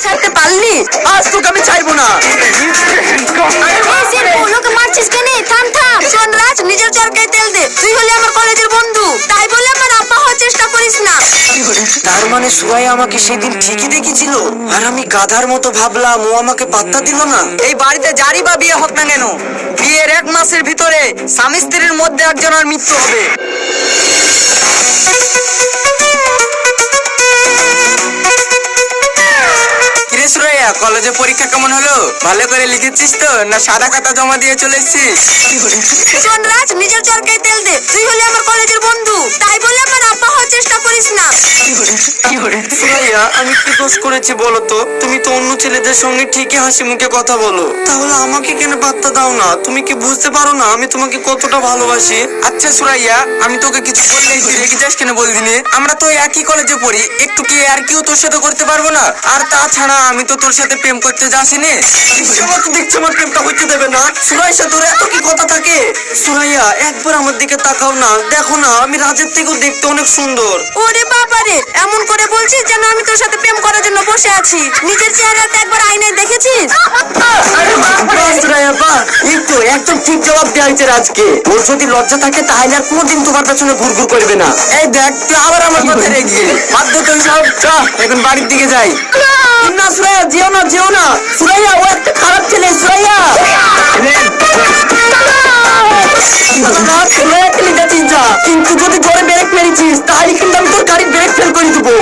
ছাড়তে পারলি? আজ তোকে আমি ছাড়বো না। ওকে মারছিস কেন? থাম থাম। শোন রাজ, নিজের চরকায় তেল দে। তুই হলে আমার কলেজের বন্ধু, তাই বলে আমার আব্বা হওয়ার চেষ্টা করিস না। তার মানে সুরাইয়া আমাকে সেদিন ঠিকই দেখেছিল, আর আমি গাধার মতো ভাবলাম ও আমাকে পাত্তা দিল না। এই বাড়িতে যারই বা বিয়ে হোক না কেন, বিয়ের 1 মাসের ভিতরে স্বামী স্ত্রীর মধ্যে একজনের মৃত্যু হবে। কিরে সুরাইয়া, কলেজে পরীক্ষা কেমন হলো? ভালো করে লিখেছিস তো, না সাদা খাতা জমা দিয়ে চলে এসেছিস? শোন রাজ, নিজের চরকায় তেল দে। তুই হলে আমার কলেজের বন্ধু, তাই বলে আমার আব্বা হওয়ার চেষ্টা করিস না। সুরাইয়া, আমি কি দোষ করেছি বলো তো? তুমি তো অন্য ছেলেদের সঙ্গে ঠিকই হাসি মুখে কথা বলো, তাহলে আমাকে কেন পাত্তা দাও না? তুমি কি বুঝতে পারো না আমি তোমাকে কতটা ভালোবাসি? আচ্ছা সুরাইয়া, আমি তোকে কিছু বললেই তুই রেগে যাস কেন বলদিনে? আমরা তো একই কলেজে পড়ি, একটু কি আর কেউ তোর সাথে করতে পারবো না? আর তাছাড়া আমি তো তোর সাথে প্রেম করতে যাসিনি। সবাই তো দেখছি আমার প্রেমটা হইতে দেবে না। সুরাইয়া, তোর এত কি কথা থাকে? সুরাইয়া, একবার আমার দিকে তাকাও না, দেখো না আমি রাজের থেকেও দেখতে অনেক সুন্দর। ওরে বাবারে, এমন করে বলছিস যেন আমি তোর সাথে প্রেম করার জন্য বসে আছি। নিজের চেহারাতে একবার আয়নায় দেখেছিস? একটু একদম ঠিক জবাব দেওয়া হয়েছে রাজকে। ওর যদি লজ্জা থাকে তাহলে আর কোনোদিন তোমার পেছনে ঘুরঘুর করবে না। এই দেখ, তুই আবার আমার কথা রেগে বাধ্য তুই সব। এখন বাড়ির দিকে যাই। না সুরাইয়া, যেও না যেও না। সুরাইয়া, ও একটা খারাপ ছেলে। সুরাইয়া, কিন্তু যদি জোরে ব্রেক মেরেছিস তাহলে কিন্তু আমি তোর গাড়ির ব্রেক ফেল করে দেবো।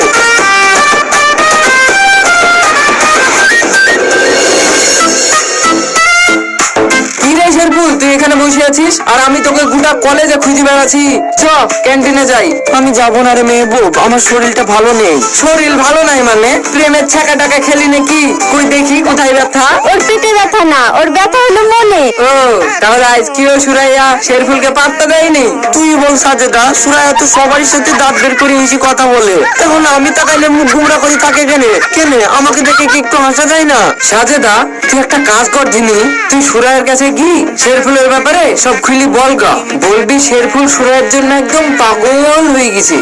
তুই এখানে বসে আছিস আর আমি তোকে গোটা কলেজে খুঁজে বেড়াচ্ছি। চ ক্যান্টিনে যাই। আমি যাবো না রে মেহবুব, আমার শরীরটা ভালো নেই। শরীর ভালো নাই মানে? প্রেমের ছাকা টাকা খেলি নাকি? কই দেখি কোথায় ব্যথা? ওর পেটে ব্যথা না, ওর ব্যথা হলো মনে। ও তাহলে আজ কি ও সুরাইয়া শেরফুলকে পাত্তা দেয়নি? তুই বল সাজেদা, সুরাইয়া তো সবারই সাথে দাঁত বের করে এসে কথা বলে, তখন আমি তাকাইলে মুখ গুমরা করি তাকে কেনে কেনে? আমাকে দেখে কি একটু হাসা যায় না? সাজেদা, তুই একটা কাজ কর দিনি, তুই সুরাইয়ের কাছে কি শেরফুলের ব্যাপারে সব খুলি বলগা। বলবি শেরফুল সুরাইয়ের জন্য একদম পাগল হয়ে গেছে।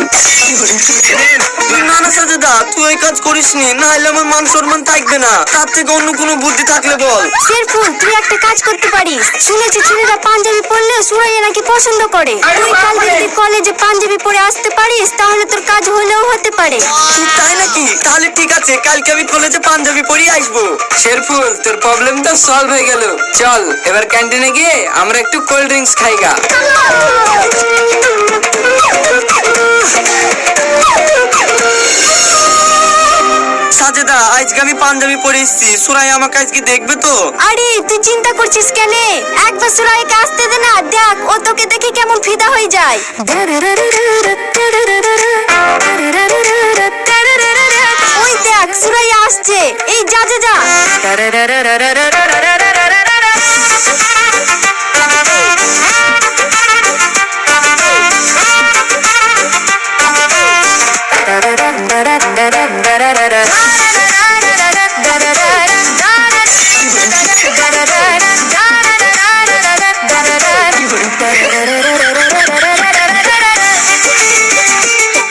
না না সাজেদা, তুই ওই কাজ করিস নি, না হলে আমার মান সম্মান থাকবে না। তার থেকে অন্য কোনো বুদ্ধি থাকলে বল। শেরফুল, তুই একটা কাজ করতে পারিস। শুনেছি ছেলেরা পাঞ্জাবি পরলে সুরাইয়া নাকি পছন্দ করে। তুই কাল যদি কলেজে পাঞ্জাবি পরে আসতে পারিস তাহলে তোর কাজ হলেও হতে পারে। তাই নাকি? তাহলে ঠিক আছে, কালকে আমি কলেজে পাঞ্জাবি পরে আসবো। শেরফুল, তোর প্রবলেম তো সলভ হয়ে গেল। চল এবার ক্যান্টিনে গিয়ে আমরা একটু কোল্ড ড্রিঙ্কস খাইগা। সাজেদা, আজকে আমি পাঞ্জাবি পরে এসেছি, সুরাইয়া আমাকে আজকে দেখবে তো? আরে তুই চিন্তা করছিস কেন? একবার সুরাইয়াকে আসতে দে না, দেখ ও তোকে দেখে কেমন ফিদা হয়ে যায়। ওই দেখ সুরাইয়া আসছে, এই যা যা যা।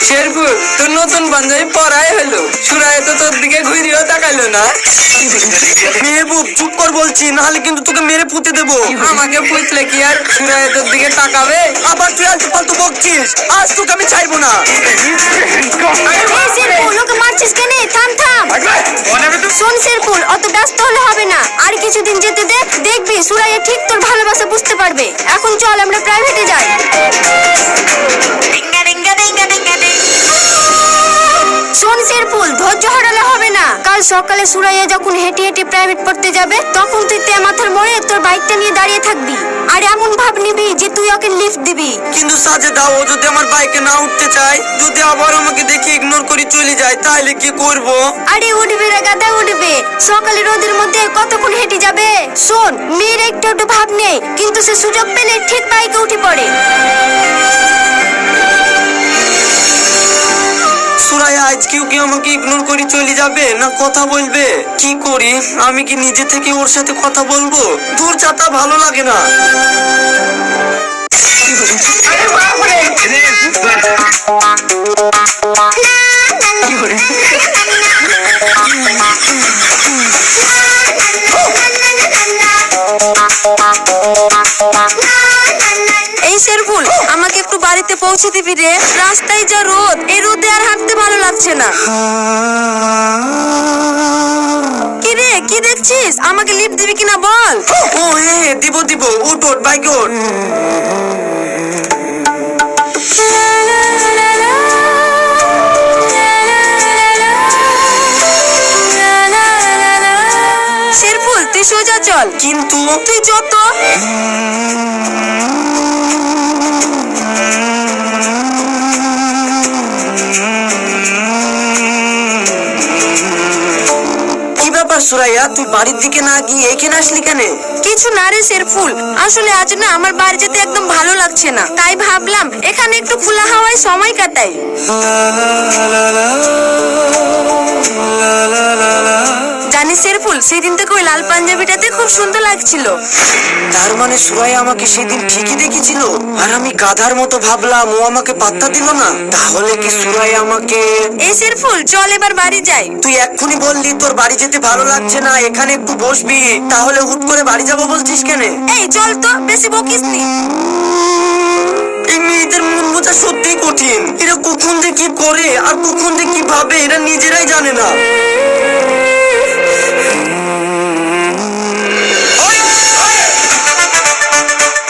শেরফুল, তোর নতুন পাঞ্জাবি পরাই হলো, সুরাইয়া তো তোর দিকে ঘুরিয়েও তাকাইলো না। মেহবুব চুপ কর বলছি, নাহলে কিন্তু তোকে মেরে পুঁতে দেবো। আমাকে পুঁতলে কি আর সুরাইয়া তোর দিকে তাকাবে? আবার তুই আলতু ফালতু বকছিস, আজ তোকে আমি ছাড়বো না। শেরফুল, ওকে মারছিস কেন? থাম থাম। শোন শেরফুল, অত ব্যস্ত হলে হবে না, আর কিছুদিন যেতে দে, দেখবি সুরাইয়া ঠিক তোর ভালোবাসা বুঝতে পারবে। এখন চল আমরা প্রাইভেটে যাই। শোন শেরফুল, ধৈর্য হারালে হবে না। কাল সকালে সুরাইয়া যখন হেঁটে হেঁটে প্রাইভেট পড়তে যাবে তখন তুই মাথার মোড়ে তোর বাইকটা নিয়ে দাঁড়িয়ে থাকবি, আর এমন ভাব নিবি যে তুই ওকে লিফট দিবি। কিন্তু সাজেদা, ও যদি আমার বাইকে না উঠতে চায়, যদি আবার আমাকে দেখে ইগনোর করে চলে যায়, তাহলে কি করব? আরে উঠবে রে গাদা, উঠবে। সকালে রোদের মধ্যে কতক্ষণ হেঁটে যাবে? শোন, মেয়ের একটু একটু ভাব নেই, কিন্তু সে সুযোগ পেলে ঠিক বাইকে উঠে পড়ে। সুরাইয়া আজকেও কি আমাকে ইগনোর করে চলে যাবে, না কথা বলবে? কি করি, আমি কি নিজে থেকে ওর সাথে কথা বলবো? দূর যাতা ভালো লাগে না। কি এই শেরফুল, আমাকে একটু বাড়িতে পৌঁছে দিবি রে। রাস্তায় যা রোদ, এই রোদে আর হাঁটতে ভালো লাগছে না। কি রে, কি দেখছিস? আমাকে লিফট দিবি কিনা বল। ও হ্যাঁ দিব দিব, উঠ উঠ বাইকে উঠ। শেরফুল, তুই সোজা চল। কিন্তু তুই যত কি ব্যাপার সুরাইয়া, তুই বাড়ির দিকে না গিয়ে এখানে আসলি কেন? কিছু না রে শেরফুল, আসলে আজ না আমার বাড়ি যেতে একদম ভালো লাগছে না, তাই ভাবলাম এখানে একটু খোলা হাওয়ায় সময় কাটাই। জানিস শেরফুল, সেদিন থেকে ওই লাল পাঞ্জাবিটাতে খুব সুন্দর লাগছিল। তার মানে সুরাইয়া আমাকে সেদিন ঠিকই দেখেছিল, আর আমি গাধার মতো ভাবলাম ও আমাকে পাত্তা দিল না। তাহলে কি সুরাইয়া আমাকে... এই শেরফুল, চল এবার বাড়ি যাই। তুই এক্ষুনি বললি তোর বাড়ি যেতে ভালো লাগছে না, এখানে একটু বসবি, তাহলে হুট করে বাড়ি যাবো বলছিস কেন? এই চল তো, বেশি বকিস নি। এই মেয়েদের মন বোঝা সত্যিই কঠিন। এরা কখন যে কি করে আর কখন যে কি ভাবে এরা নিজেরাই জানে না।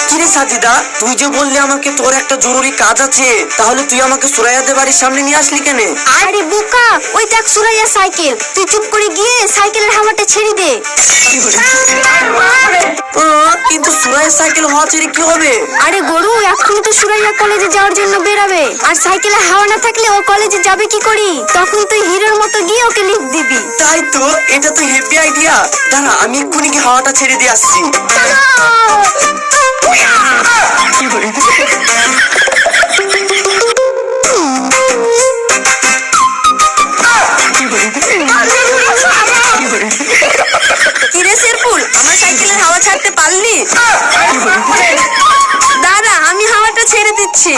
কিরে সাজিদা, তুই যে বললি আমাকে তোর একটা জরুরি কাজ আছে, তাহলে তুই আমাকে সুরাইয়াদের বাড়ির সামনে নিয়ে আসলি কেন? আরে বোকা, ওই দেখ সুরাইয়া সাইকেল, তুই চুপ করে গিয়ে সাইকেলের হাওয়াটা ছেড়ে দে। কিন্তু সুরাইয়া সাইকেল হওয়া ছেড়ে কি হবে? আরে গরু, এখন তো সুরাইয়া কলেজে যাওয়ার জন্য বেরাবে, আর সাইকেলে হাওয়া না থাকলে ও কলেজে যাবে কি করি? তখন তুই হিরোর মতো গিয়ে ওকে লিফট দিবি। তাই তো, এটা তো হেভি আইডিয়া। দাঁড়া, আমি এক্ষুনি কি হাওয়াটা ছেড়ে দিয়ে আসছি। কিরে শেরফুল, আমার সাইকেলের হাওয়া ছাড়তে পারলি? দাঁড়া, আমি হাওয়াটা ছেড়ে দিচ্ছি।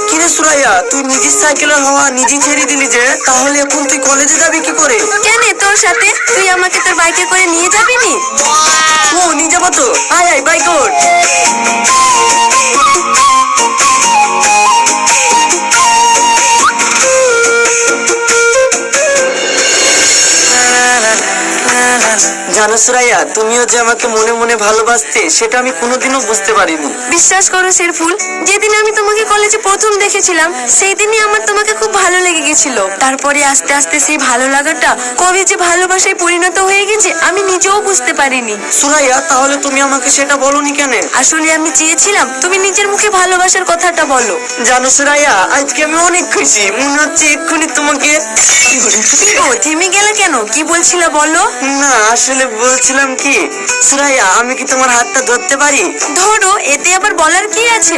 কিরে সুরাইয়া, তুই নিজের সাইকেলের হাওয়া নিজে ছেড়ে দিলি যে, তাহলে এখন তুই কলেজে যাবি কি করে? কেন, তোর সাথে? তুই আমাকে তোর বাইকে করে নিয়ে যাবি নি? ও নিয়ে যাবো তো, আয় আয় বাইক ওঠ। জানো সুরাইয়া, তুমিও যে আমাকে মনে মনে ভালোবাসতে, সেটা আমি কোনোদিনও বুঝতে পারিনি। বিশ্বাস করো শেরফুল, যেদিন আমি তোমাকে কলেজে প্রথম দেখেছিলাম সেই দিনই আমার তোমাকে খুব ভালো লেগে গেছিল। তারপরে আস্তে আস্তে সেই ভালো লাগাটা কবে যে ভালোবাসায় পরিণত হয়ে গেছে আমি নিজেও বুঝতে পারিনি। সুরাইয়া, তাহলে তুমি আমাকে সেটা বলনি কেন? আসলে আমি চেয়েছিলাম তুমি নিজের মুখে ভালোবাসার কথাটা বলো। জানো সুরাইয়া, আজকে আমি অনেক খুশি, মনে হচ্ছে এক্ষুনি তোমাকে... কি গো, থেমে গেলে কেন? কি বলছিলে বলো। না, আসলে বলছিলাম কি সুরাইয়া, আমি কি তোমার হাতটা ধরতে পারি? ধরো, এতে আবার বলার কি আছে?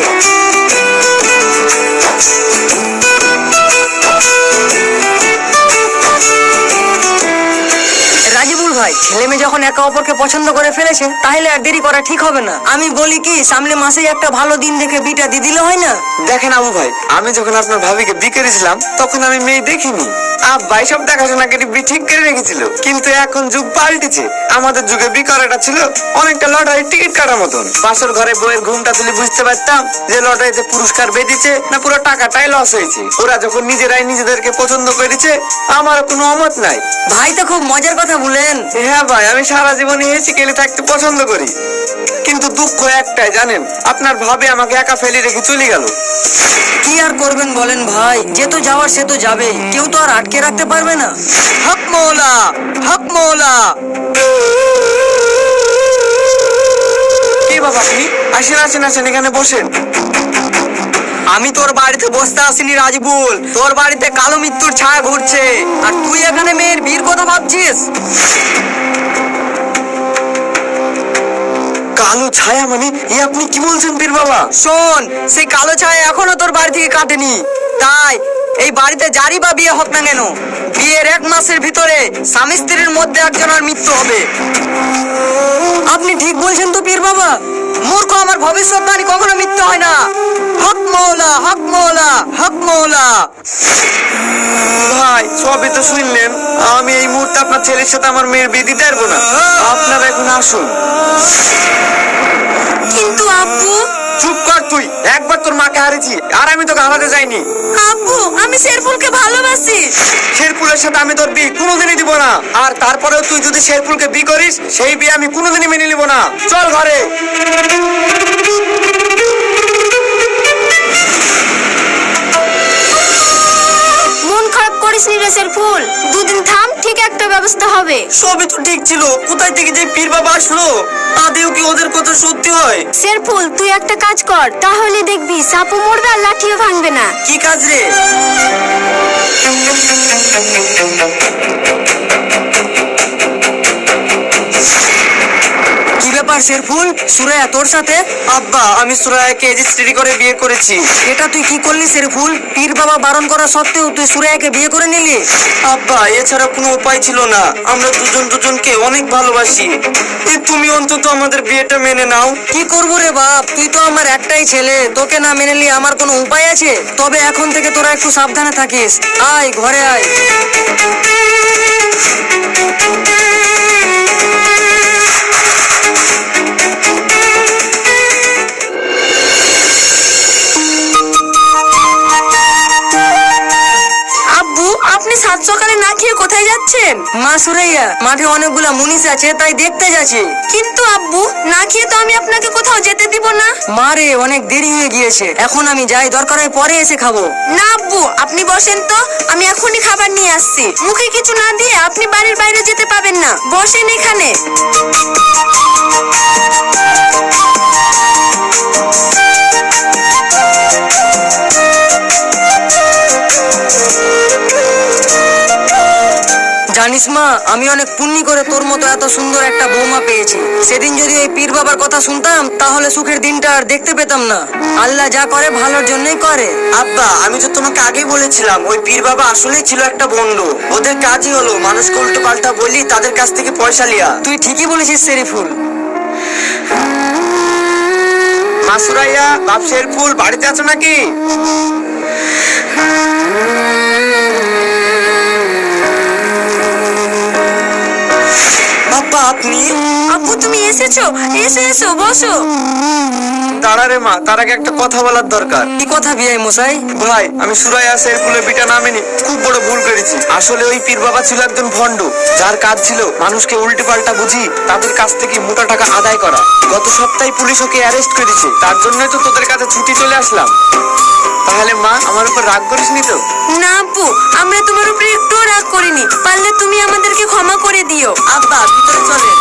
রাজিবুল ভাই, ছেলে মেয়ে যখন একে অপরকে পছন্দ করে ফেলেছে, তাহলে আর দেরি করা ঠিক হবে না। আমি বলি কি, সামনে মাসেই একটা ভালো দিন দেখে বিটা দিয়ে দিলে হয় না? দেখেন আবু ভাই, আমি যখন আপনার ভাবিকে বিয়ে করেছিলাম তখন আমি মেয়ে দেখিনি। ভাই সব দেখাশোনা করে বিয়ে ঠিক করে রেখেছিল, কিন্তু এখন যুগ পাল্টেছে। আমাদের যুগে বিয়ে করাটা ছিল অনেকটা লটারির টিকিট কাটার মতন। বাসর ঘরে বইয়ের ঘুমটা তুলে বুঝতে পারতাম যে লটারিতে পুরস্কার বেঁধেছে না পুরো টাকাটাই লস হয়েছে। ওরা যখন নিজেরাই নিজেদেরকে পছন্দ করেছে, আমার কোনো অমত নাই। ভাই তো খুব মজার কথা বলেন। হ্যাঁ ভাই, আমি সারা জীবনে হেসে খেলে থাকতে পছন্দ করি, কিন্তু দুঃখ একটাই জানেন, আপনার ভাবে আমাকে একা ফেলে রেখে চলে গেল। কি আর করবেন বলেন ভাই, যে তো যাওয়ার সে তো যাবে, কেউ তো আর আটকে রাখতে পারবে না। হক মৌলা, হক মৌলা। কে বাবা আপনি? আসেন আসেন আসেন, এখানে বসেন। আমি তোর বাড়িতে বসতে আসিনি রাজিবুল, তোর বাড়িতে কালো মৃত্যুর ছায়া ঘুরছে, আর তুই এখানে মেয়ের বিয়ের কথা ভাবছিস। কালো ছায়া মানে এ আপনি কি বলছেন পীর বাবা? শোন, সেই কালো ছায়া এখনো তোর বাড়ি থেকে কাটেনি, তাই এই বাড়িতে যারই বা বিয়ে হোক না কেন, বিয়ের 1 মাসের ভিতরে স্বামী স্ত্রীর মধ্যে একজনের মৃত্যু হবে। আপনি ঠিক বলছেন তো পীর বাবা, মূর্খ আমার ভবিষ্যৎবাণী কখনো মিথ্যে হয় না। হক মৌলা, হক মৌলা, হক মৌলা। মৌলা। ভাই সবই তো শুনলেন, আমি এই মুহূর্তে আপনার ছেলের সাথে আমার মেয়ের বিয়ে দিতে পারবো না। আপনারা এখন আসুন। কিন্তু আব্বু, চুপ কর তুই, একবার তোর মাকে হারিয়েছি আর আমি তোকে হারাতে যাইনি। আব্বু আমি শেরফুলকে ভালোবাসি। শেরপুলের সাথে আমি তোর বিয়ে কোনোদিনই দিব না, আর তারপরেও তুই যদি শেরপুলকে বিয়ে করিস সেই বিয়ে আমি কোনোদিনই মেনে নিব না। চল ঘরে। মন খারাপ করিস নি রে শেরফুল, দুদিন থাম, ঠিক একটা ব্যবস্থা হবে। সবই তো ঠিক ছিল, কোথায় থেকে যে পীর বাবা আসলো, আদেও কি ওদের কথা সত্যি হয়? শেরফুল তুই একটা কাজ কর, তাহলে দেখবি সাপও মরবে আর লাঠিও ভাঙবে না। কি কাজ রে? কি ব্যাপার শেরফুল, সুরাইয়া তোর সাথে? আব্বা আমি সুরায়াকে রেজিস্ট্রি করে বিয়ে করেছি। এটা তুই কি করলি শেরফুল? পীর বাবা বারণ করা সত্ত্বেও তুই সুরাইয়াকে বিয়ে করে নিলি? আব্বা এছাড়া কোনো উপায় ছিল না, আমরা দুজন দুজনকে অনেক ভালোবাসি। তুমি অন্তত আমাদের বিয়েটা মেনে নাও। কি করবো রে বাপ, তুই তো আমার একটাই ছেলে, তোকে না মেনে নিয়ে আমার কোনো উপায় আছে? তবে এখন থেকে তোরা একটু সাবধানে থাকিস। আয় ঘরে আয়। আব্বু আপনি সাত সকালে না খেয়ে কোথায় যাচ্ছেন? মা সুরাইয়া, মাঠে অনেকগুলা মুনিশ আছে তাই দেখতে যাচ্ছি। কিন্তু আব্বু না খেয়ে তো আমি আপনাকে কোথাও যেতে দিব না। মা রে, অনেক দেরি হয়ে গিয়েছে, এখন আমি যাই, দরকার হয় পরে এসে খাবো। না আব্বু আপনি বসেন তো, আমি এখনই খাবার নিয়ে আসছি। মুখে কিছু না দিয়ে আপনি বাড়ির বাইরে যেতে পাবেন না, বসেন এখানে। জানিস মা, আমি অনেক পুণ্যি করে তোর মতো এত সুন্দর একটা বৌমা পেয়েছি। সেদিন যদি ওই পীর বাবার কথা শুনতাম তাহলে সুখের দিনটা আর দেখতে পেতাম না। আল্লাহ যা করে ভালোর জন্যই করে। আব্বা আমি তো তোমাকে আগেই বলেছিলাম ওই পীর বাবা আসলেই ছিল একটা ভণ্ড। ওদের কাজই হলো মানুষকে উল্টো পাল্টা বলি তাদের কাছ থেকে পয়সা লিয়া। তুই ঠিকই বলেছিস শেরিফুল। মা সুরাইয়া, বাপ শেরফুল বাড়িতে আছো নাকি? বাবা আপনি? আব্বু তুমি এসেছো, এসো এসো বসো। দাঁড়া রে মা, তার আগে একটা কথা বলার দরকার। কি কথা বিয়াই মশাই? ভাই আমি সুরাইয়া শেরফুলের বিটা না মেনে খুব বড় ভুল করেছি। আসলে ওই পীর বাবা ছিল একজন ভণ্ড, যার কাজ ছিল মানুষকে উল্টে পাল্টা বুঝি তাদের কাছ থেকে মোটা টাকা আদায় করা। গত সপ্তাহে পুলিশ ওকে অ্যারেস্ট করেছে, তার জন্যই তো তোদের কাছে ছুটি চলে আসলাম। তাহলে মা আমার উপর রাগ করিসনি তো? না আব্বু, আমরা তোমার উপরে একটুও রাগ করিনি, পারলে তুমি আমাদেরকে ক্ষমা করে দিও। আব্বা ভিতরে চলে।